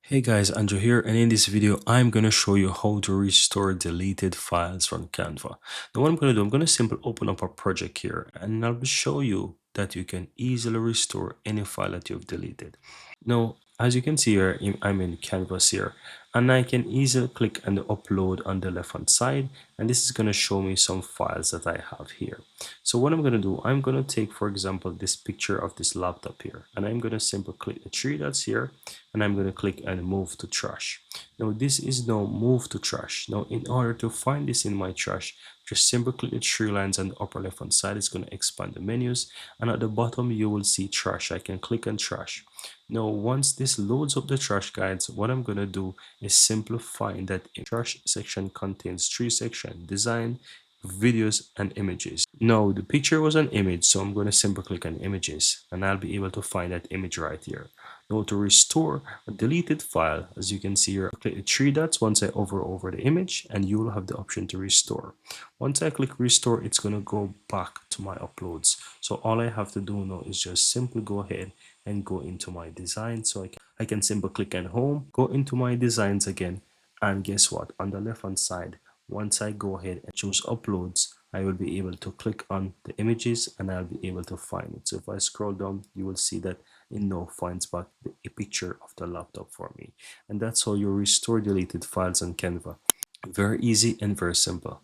Hey guys, Andrew here, and in this video I'm going to show you how to restore deleted files from Canva. Now what I'm going to do, I'm going to simply open up a project here and I'll show you that you can easily restore any file that you've deleted. Now, as you can see here, I'm in Canvas here, and I can easily click on the upload on the left hand side, and this is going to show me some files that I have here. So what I'm going to do, I'm going to take, for example, this picture of this laptop here, and I'm going to simply click the three dots here, and I'm going to click and move to trash. Now this is now move to trash. Now in order to find this in my trash, just simply click the three lines on the upper left hand side. It's going to expand the menus, and at the bottom you will see trash. I can click on trash. Now once this loads up the trash guides, what I'm going to do is simply find that trash section contains three sections: design, videos, and images. Now the picture was an image, so I'm going to simply click on images and I'll be able to find that image right here. Now to restore a deleted file, as you can see here, click the three dots once I hover over the image and you will have the option to restore. Once I click restore, it's going to go back to my uploads. So all I have to do now is just simply go ahead and go into my design. So I can simply click on home, go into my designs again, and guess what? On the left hand side, once I go ahead and choose uploads, I will be able to click on the images and I'll be able to find it. So if I scroll down, you will see that it now finds back a picture of the laptop for me. And that's how you restore deleted files on Canva. Very easy and very simple.